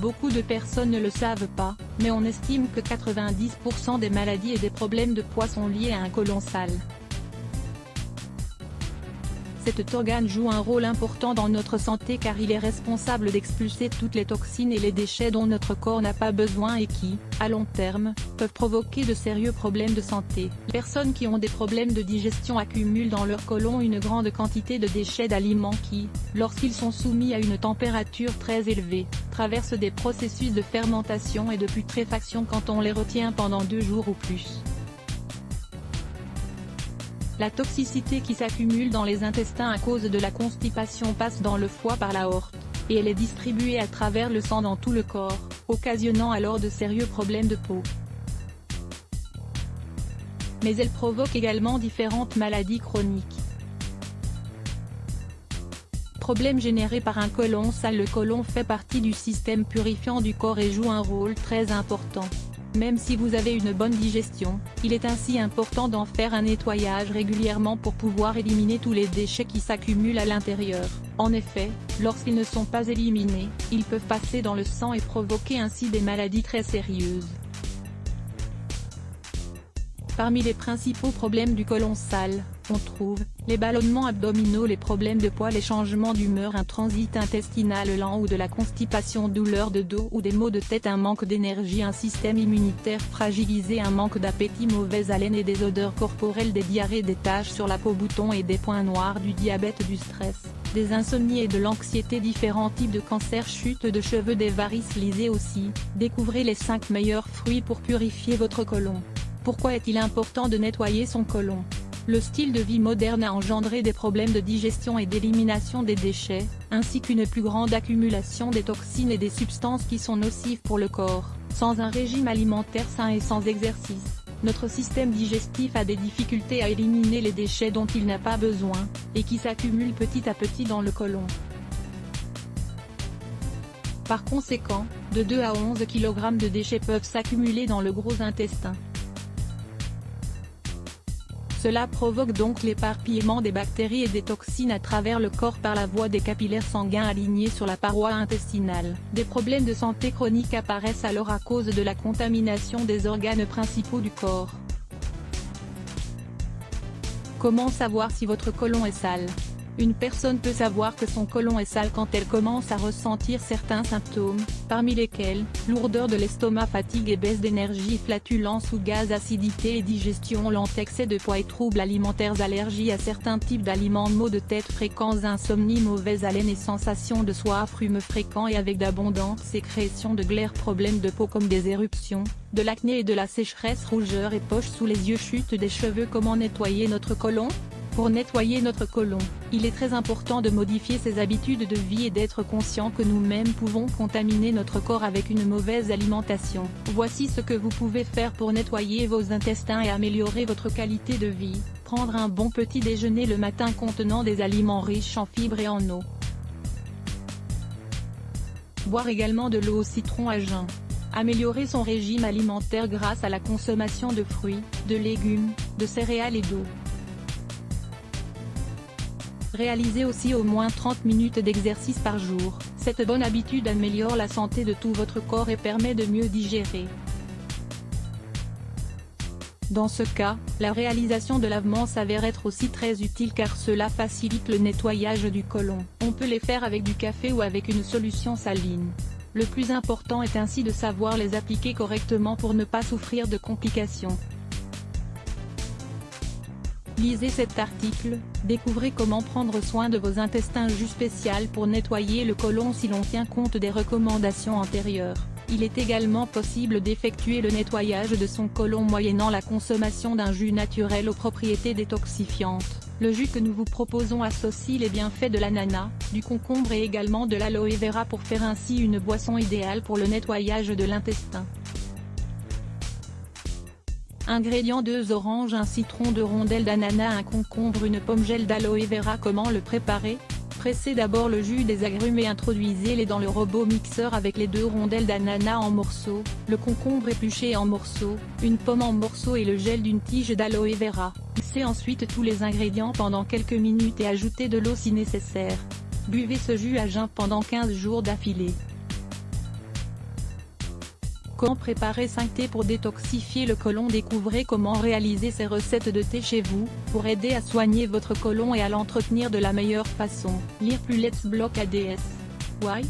Beaucoup de personnes ne le savent pas, mais on estime que 90% des maladies et des problèmes de poids sont liés à un côlon sale. Cet organe joue un rôle important dans notre santé car il est responsable d'expulser toutes les toxines et les déchets dont notre corps n'a pas besoin et qui, à long terme, peuvent provoquer de sérieux problèmes de santé. Les personnes qui ont des problèmes de digestion accumulent dans leur côlon une grande quantité de déchets d'aliments qui, lorsqu'ils sont soumis à une température très élevée, traversent des processus de fermentation et de putréfaction quand on les retient pendant 2 jours ou plus. La toxicité qui s'accumule dans les intestins à cause de la constipation passe dans le foie par l'aorte, et elle est distribuée à travers le sang dans tout le corps, occasionnant alors de sérieux problèmes de peau. Mais elle provoque également différentes maladies chroniques. Problème généré par un côlon sale. Le côlon fait partie du système purifiant du corps et joue un rôle très important. Même si vous avez une bonne digestion, il est ainsi important d'en faire un nettoyage régulièrement pour pouvoir éliminer tous les déchets qui s'accumulent à l'intérieur. En effet, lorsqu'ils ne sont pas éliminés, ils peuvent passer dans le sang et provoquer ainsi des maladies très sérieuses. Parmi les principaux problèmes du côlon sale, on trouve les ballonnements abdominaux, les problèmes de poids, les changements d'humeur, un transit intestinal lent ou de la constipation, douleurs de dos ou des maux de tête, un manque d'énergie, un système immunitaire fragilisé, un manque d'appétit, mauvaise haleine et des odeurs corporelles, des diarrhées, des taches sur la peau, boutons et des points noirs, du diabète, du stress, des insomnies et de l'anxiété, différents types de cancers, chute de cheveux, des varices. Lisez aussi, découvrez les 5 meilleurs fruits pour purifier votre côlon. Pourquoi est-il important de nettoyer son côlon ? Le style de vie moderne a engendré des problèmes de digestion et d'élimination des déchets, ainsi qu'une plus grande accumulation des toxines et des substances qui sont nocives pour le corps. Sans un régime alimentaire sain et sans exercice, notre système digestif a des difficultés à éliminer les déchets dont il n'a pas besoin, et qui s'accumulent petit à petit dans le côlon. Par conséquent, de 2 à 11 kg de déchets peuvent s'accumuler dans le gros intestin. Cela provoque donc l'éparpillement des bactéries et des toxines à travers le corps par la voie des capillaires sanguins alignés sur la paroi intestinale. Des problèmes de santé chroniques apparaissent alors à cause de la contamination des organes principaux du corps. Comment savoir si votre côlon est sale ? Une personne peut savoir que son côlon est sale quand elle commence à ressentir certains symptômes, parmi lesquels, lourdeur de l'estomac, fatigue et baisse d'énergie, flatulence ou gaz, acidité et digestion lente, excès de poids et troubles alimentaires, allergie à certains types d'aliments, maux de tête fréquents, insomnie, mauvaise haleine et sensation de soif, rhume fréquent et avec d'abondantes sécrétions de glaire, problèmes de peau comme des éruptions, de l'acné et de la sécheresse, rougeur et poches sous les yeux, chute des cheveux. Comment nettoyer notre côlon ? Pour nettoyer notre côlon, il est très important de modifier ses habitudes de vie et d'être conscient que nous-mêmes pouvons contaminer notre corps avec une mauvaise alimentation. Voici ce que vous pouvez faire pour nettoyer vos intestins et améliorer votre qualité de vie. Prendre un bon petit déjeuner le matin contenant des aliments riches en fibres et en eau. Boire également de l'eau au citron à jeun. Améliorer son régime alimentaire grâce à la consommation de fruits, de légumes, de céréales et d'eau. Réalisez aussi au moins 30 minutes d'exercice par jour. Cette bonne habitude améliore la santé de tout votre corps et permet de mieux digérer. Dans ce cas, la réalisation de lavements s'avère être aussi très utile car cela facilite le nettoyage du côlon. On peut les faire avec du café ou avec une solution saline. Le plus important est ainsi de savoir les appliquer correctement pour ne pas souffrir de complications. Lisez cet article, découvrez comment prendre soin de vos intestins. Jus spécial pour nettoyer le côlon. Si l'on tient compte des recommandations antérieures, il est également possible d'effectuer le nettoyage de son côlon moyennant la consommation d'un jus naturel aux propriétés détoxifiantes. Le jus que nous vous proposons associe les bienfaits de l'ananas, du concombre et également de l'aloe vera pour faire ainsi une boisson idéale pour le nettoyage de l'intestin. Ingrédients: 2 oranges, un citron, 2 rondelles d'ananas, un concombre, une pomme, gel d'aloe vera. Comment le préparer? Pressez d'abord le jus des agrumes et introduisez-les dans le robot mixeur avec les 2 rondelles d'ananas en morceaux, le concombre épluché en morceaux, une pomme en morceaux et le gel d'une tige d'aloe vera. Mixez ensuite tous les ingrédients pendant quelques minutes et ajoutez de l'eau si nécessaire. Buvez ce jus à jeun pendant 15 jours d'affilée. Comment préparer 5 thés pour détoxifier le côlon? Découvrez comment réaliser ces recettes de thé chez vous, pour aider à soigner votre côlon et à l'entretenir de la meilleure façon. Lire plus Let's Block ADS. Why?